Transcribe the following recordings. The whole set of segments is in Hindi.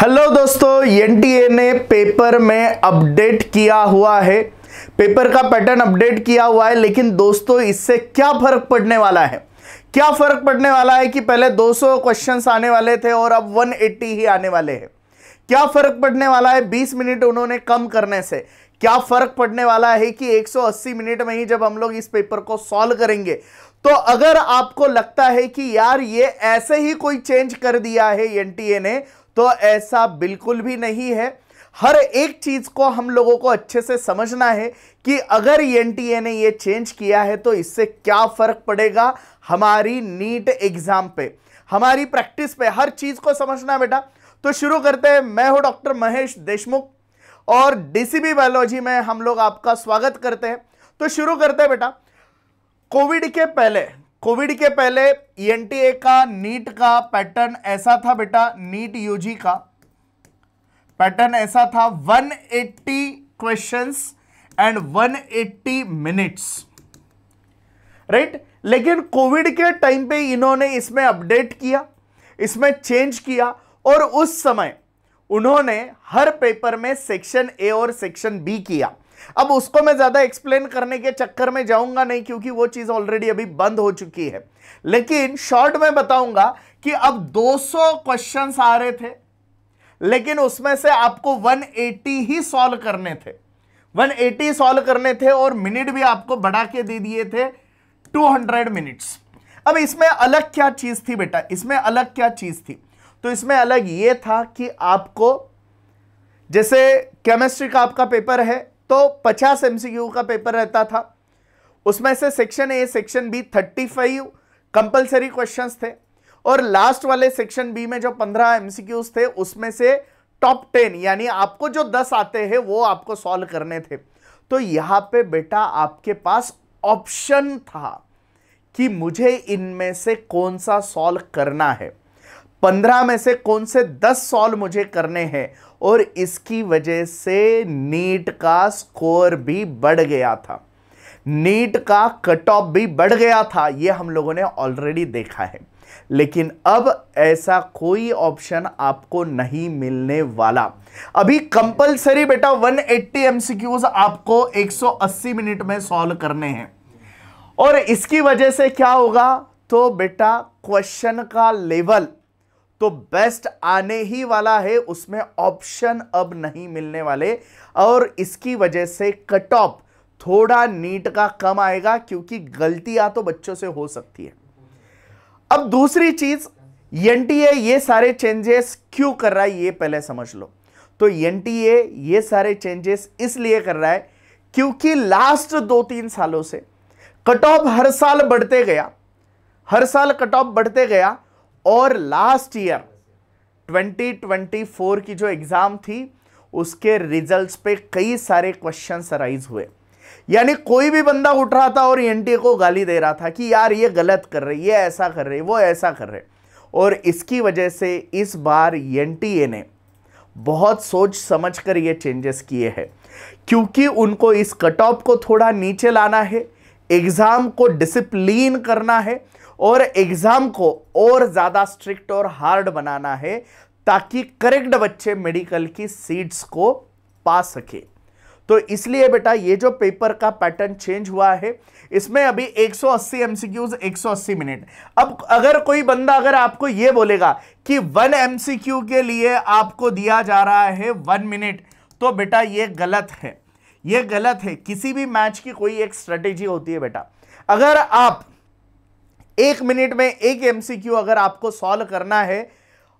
हेलो दोस्तों, एनटीए ने पेपर में अपडेट किया हुआ है। पेपर का पैटर्न अपडेट किया हुआ है। लेकिन दोस्तों, इससे क्या फर्क पड़ने वाला है? क्या फर्क पड़ने वाला है कि पहले 200 क्वेश्चंस आने वाले थे और अब 180 ही आने वाले हैं। क्या फर्क पड़ने वाला है 20 मिनट उन्होंने कम करने से? क्या फर्क पड़ने वाला है कि 180 मिनट में ही जब हम लोग इस पेपर को सॉल्व करेंगे? तो अगर आपको लगता है कि यार ये ऐसे ही कोई चेंज कर दिया है एनटीए ने, तो ऐसा बिल्कुल भी नहीं है। हर एक चीज को हम लोगों को अच्छे से समझना है कि अगर एनटीए ने ये चेंज किया है तो इससे क्या फर्क पड़ेगा हमारी नीट एग्जाम पे, हमारी प्रैक्टिस पे। हर चीज को समझना है बेटा। तो शुरू करते हैं। मैं हूं डॉक्टर महेश देशमुख और डीसीबी बायोलॉजी में हम लोग आपका स्वागत करते हैं। तो शुरू करते हैं बेटा। कोविड के पहले एनटीए का नीट का पैटर्न ऐसा था बेटा। नीट यूजी का पैटर्न ऐसा था 180 क्वेश्चंस एंड 180 मिनट्स, राइट। लेकिन कोविड के टाइम पे इन्होंने इसमें अपडेट किया, इसमें चेंज किया और उस समय उन्होंने हर पेपर में सेक्शन ए और सेक्शन बी किया। अब उसको मैं ज्यादा एक्सप्लेन करने के चक्कर में जाऊंगा नहीं, क्योंकि वो चीज ऑलरेडी अभी बंद हो चुकी है। लेकिन शॉर्ट में बताऊंगा कि अब 200 क्वेश्चंस आ रहे थे, लेकिन उसमें से आपको 180 ही सॉल्व करने थे। 180 सॉल्व करने थे और मिनट भी आपको बढ़ा के दे दिए थे 200 मिनट्स। अब इसमें अलग क्या चीज थी बेटा? इसमें अलग क्या चीज थी? तो इसमें अलग ये था कि आपको, जैसे केमिस्ट्री का आपका पेपर है तो 50 एमसीक्यू का पेपर रहता था। उसमें से section A section B 35 compulsory questions थे और लास्ट वाले सेक्शन बी में जो 15 एमसीक्यूज थे उसमें से टॉप 10 यानी आपको जो 10 आते हैं वो आपको सॉल्व करने थे। तो यहां पे बेटा आपके पास ऑप्शन था कि मुझे इनमें से कौन सा सॉल्व करना है। 15 में से कौन से 10 सॉल्व मुझे करने हैं। और इसकी वजह से नीट का स्कोर भी बढ़ गया था, नीट का कट ऑफ भी बढ़ गया था। यह हम लोगों ने ऑलरेडी देखा है। लेकिन अब ऐसा कोई ऑप्शन आपको नहीं मिलने वाला। अभी कंपलसरी बेटा 180 एमसीक्यूज आपको 180 मिनट में सॉल्व करने हैं। और इसकी वजह से क्या होगा? तो बेटा क्वेश्चन का लेवल तो बेस्ट आने ही वाला है, उसमें ऑप्शन अब नहीं मिलने वाले। और इसकी वजह से कट ऑफ थोड़ा नीट का कम आएगा, क्योंकि गलतियां तो बच्चों से हो सकती है। अब दूसरी चीज, एनटीए ये सारे चेंजेस क्यों कर रहा है ये पहले समझ लो। तो एनटीए ये सारे चेंजेस इसलिए कर रहा है क्योंकि लास्ट 2-3 सालों से कट ऑफ हर साल बढ़ते गया, हर साल कट ऑफ बढ़ते गया। और लास्ट ईयर 2024 की जो एग्जाम थी उसके रिजल्ट्स पे कई सारे क्वेश्चंस राइज हुए। यानी कोई भी बंदा उठ रहा था और एनटीए को गाली दे रहा था कि यार ये गलत कर रहे, ये ऐसा कर रहे, वो ऐसा कर रहे। और इसकी वजह से इस बार एनटीए ने बहुत सोच समझ कर ये चेंजेस किए हैं, क्योंकि उनको इस कट ऑफ को थोड़ा नीचे लाना है, एग्जाम को डिसिप्लिन करना है और एग्जाम को और ज्यादा स्ट्रिक्ट और हार्ड बनाना है, ताकि करेक्ट बच्चे मेडिकल की सीट्स को पा सके। तो इसलिए बेटा ये जो पेपर का पैटर्न चेंज हुआ है, इसमें अभी 180 एमसीक्यूज 180 मिनट। अब अगर कोई बंदा अगर आपको ये बोलेगा कि 1 एमसीक्यू के लिए आपको दिया जा रहा है 1 मिनट, तो बेटा ये गलत है, ये गलत है। किसी भी मैच की कोई एक स्ट्रेटेजी होती है बेटा। अगर आप 1 मिनट में 1 एमसीक्यू अगर आपको सॉल्व करना है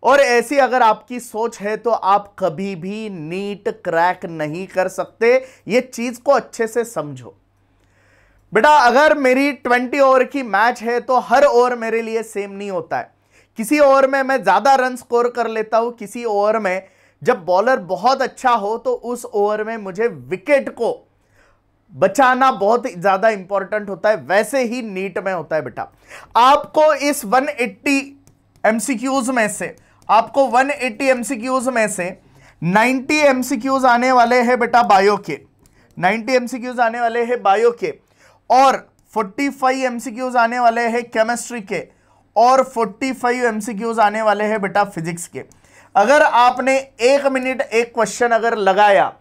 और ऐसी अगर आपकी सोच है, तो आप कभी भी नीट क्रैक नहीं कर सकते। ये चीज को अच्छे से समझो बेटा। अगर मेरी 20 ओवर की मैच है तो हर ओवर मेरे लिए सेम नहीं होता है। किसी ओवर में मैं ज्यादा रन स्कोर कर लेता हूं, किसी ओवर में जब बॉलर बहुत अच्छा हो तो उस ओवर में मुझे विकेट को बचाना बहुत ज्यादा इंपॉर्टेंट होता है। वैसे ही नीट में होता है बेटा। आपको इस 180 एमसीक्यूज में से, आपको 180 एमसीक्यूज में से 90 एमसीक्यूज आने वाले हैं बेटा बायो के, 90 एमसीक्यूज आने वाले हैं बायो के, और 45 एमसीक्यूज आने वाले हैं केमिस्ट्री के, और 45 एमसीक्यूज आने वाले हैं बेटा फिजिक्स के। अगर आपने 1 मिनट एक क्वेश्चन अगर लगाया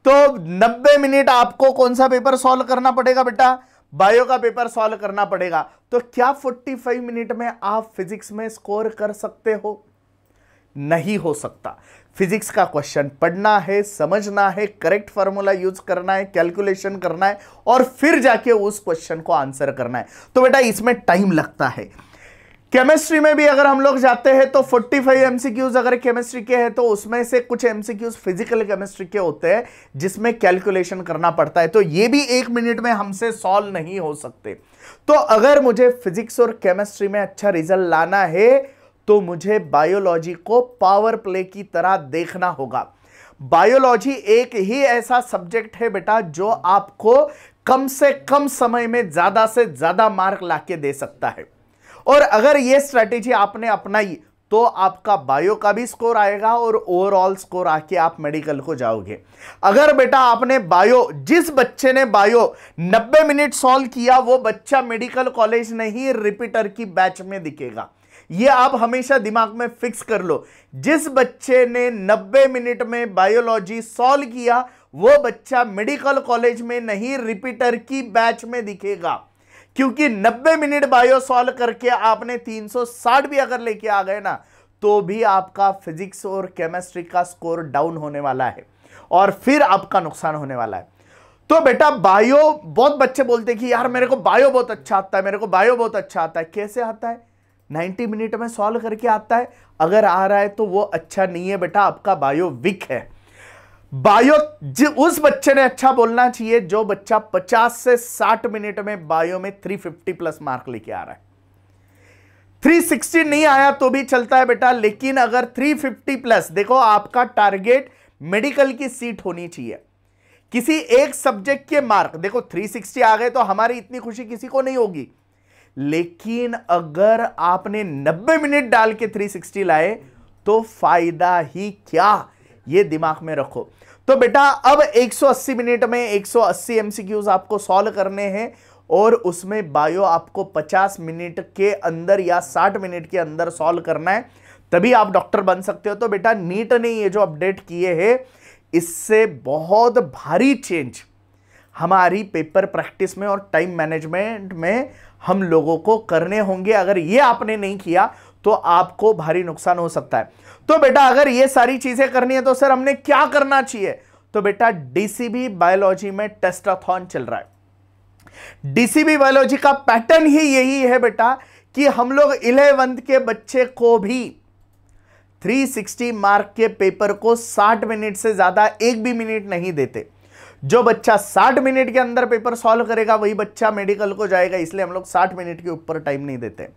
तो 90 मिनट आपको कौन सा पेपर सॉल्व करना पड़ेगा बेटा? बायो का पेपर सॉल्व करना पड़ेगा। तो क्या 45 मिनट में आप फिजिक्स में स्कोर कर सकते हो? नहीं हो सकता। फिजिक्स का क्वेश्चन पढ़ना है, समझना है, करेक्ट फार्मूला यूज करना है, कैलकुलेशन करना है और फिर जाके उस क्वेश्चन को आंसर करना है। तो बेटा इसमें टाइम लगता है। केमिस्ट्री में भी अगर हम लोग जाते हैं तो 45 एमसीक्यूज अगर केमिस्ट्री के हैं तो उसमें से कुछ एमसीक्यूज फिजिकल केमिस्ट्री के होते हैं जिसमें कैलकुलेशन करना पड़ता है। तो ये भी 1 मिनट में हमसे सॉल्व नहीं हो सकते। तो अगर मुझे फिजिक्स और केमिस्ट्री में अच्छा रिजल्ट लाना है तो मुझे बायोलॉजी को पावर प्ले की तरह देखना होगा। बायोलॉजी एक ही ऐसा सब्जेक्ट है बेटा जो आपको कम से कम समय में ज्यादा से ज्यादा मार्क लाके दे सकता है। और अगर ये स्ट्रैटेजी आपने अपनाई तो आपका बायो का भी स्कोर आएगा और ओवरऑल स्कोर आके आप मेडिकल को जाओगे। अगर बेटा आपने बायो, जिस बच्चे ने बायो 90 मिनट सॉल्व किया वो बच्चा मेडिकल कॉलेज नहीं रिपीटर की बैच में दिखेगा। ये आप हमेशा दिमाग में फिक्स कर लो। जिस बच्चे ने 90 मिनट में बायोलॉजी सॉल्व किया वो बच्चा मेडिकल कॉलेज में नहीं रिपीटर की बैच में दिखेगा। क्योंकि 90 मिनट बायो सॉल्व करके आपने 360 भी अगर लेके आ गए ना तो भी आपका फिजिक्स और केमिस्ट्री का स्कोर डाउन होने वाला है और फिर आपका नुकसान होने वाला है। तो बेटा बायो, बहुत बच्चे बोलते हैं कि यार मेरे को बायो बहुत अच्छा आता है, मेरे को बायो बहुत अच्छा आता है। कैसे आता है? 90 मिनट में सॉल्व करके आता है। अगर आ रहा है तो वो अच्छा नहीं है बेटा, आपका बायो वीक है। बायो उस बच्चे ने अच्छा बोलना चाहिए जो बच्चा 50 से 60 मिनट में बायो में 350 प्लस मार्क लेके आ रहा है। 360 नहीं आया तो भी चलता है बेटा, लेकिन अगर 350 प्लस, देखो आपका टारगेट मेडिकल की सीट होनी चाहिए। किसी एक सब्जेक्ट के मार्क, देखो 360 आ गए तो हमारी इतनी खुशी किसी को नहीं होगी, लेकिन अगर आपने 90 मिनट डाल के 360 लाए तो फायदा ही क्या, ये दिमाग में रखो। तो बेटा अब 180 मिनट में 180 एमसीक्यूज आपको सॉल्व करने हैं और उसमें बायो आपको 50 मिनट के अंदर या 60 मिनट के अंदर सॉल्व करना है, तभी आप डॉक्टर बन सकते हो। तो बेटा नीट ने ये जो अपडेट किए हैं इससे बहुत भारी चेंज हमारी पेपर प्रैक्टिस में और टाइम मैनेजमेंट में हम लोगों को करने होंगे। अगर ये आपने नहीं किया तो आपको भारी नुकसान हो सकता है। तो बेटा अगर ये सारी चीजें करनी है तो सर हमने क्या करना चाहिए? तो बेटा डीसीबी बायोलॉजी में टेस्टाथॉन चल रहा है। डीसीबी बायोलॉजी का पैटर्न ही यही है बेटा कि हम लोग 11th के बच्चे को भी 360 मार्क के पेपर को 60 मिनट से ज्यादा एक भी मिनट नहीं देते। जो बच्चा 60 मिनट के अंदर पेपर सॉल्व करेगा वही बच्चा मेडिकल को जाएगा, इसलिए हम लोग 60 मिनट के ऊपर टाइम नहीं देते।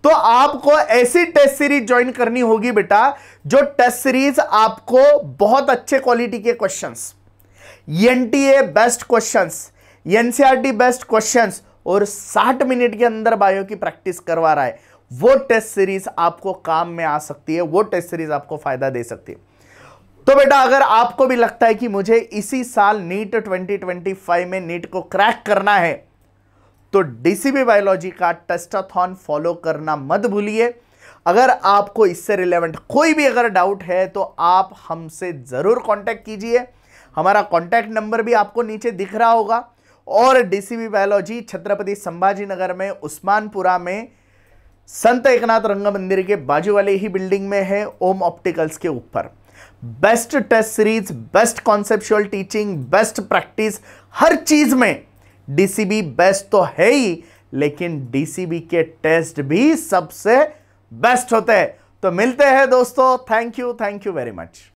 तो आपको ऐसी टेस्ट सीरीज ज्वाइन करनी होगी बेटा जो टेस्ट सीरीज आपको बहुत अच्छे क्वालिटी के questions, NTA best questions, NCERT best questions और 60 मिनट के अंदर बायो की प्रैक्टिस करवा रहा है। वो टेस्ट सीरीज आपको काम में आ सकती है, वो टेस्ट सीरीज आपको फायदा दे सकती है। तो बेटा अगर आपको भी लगता है कि मुझे इसी साल नीट 2025 में नीट को क्रैक करना है तो डीसीबी बायोलॉजी का टेस्टाथॉन फॉलो करना मत भूलिए। अगर आपको इससे रिलेवेंट कोई भी अगर डाउट है तो आप हमसे जरूर कांटेक्ट कीजिए। हमारा कांटेक्ट नंबर भी आपको नीचे दिख रहा होगा। और डीसीबी बायोलॉजी छत्रपति संभाजी नगर में उस्मानपुरा में संत एकनाथ रंग मंदिर के बाजू वाले ही बिल्डिंग में है, ओम ऑप्टिकल्स के ऊपर। Best test series, best conceptual teaching, best practice, हर चीज में डीसीबी बेस्ट तो है ही, लेकिन डीसीबी के टेस्ट भी सबसे बेस्ट होते हैं। तो मिलते हैं दोस्तों। Thank you very much.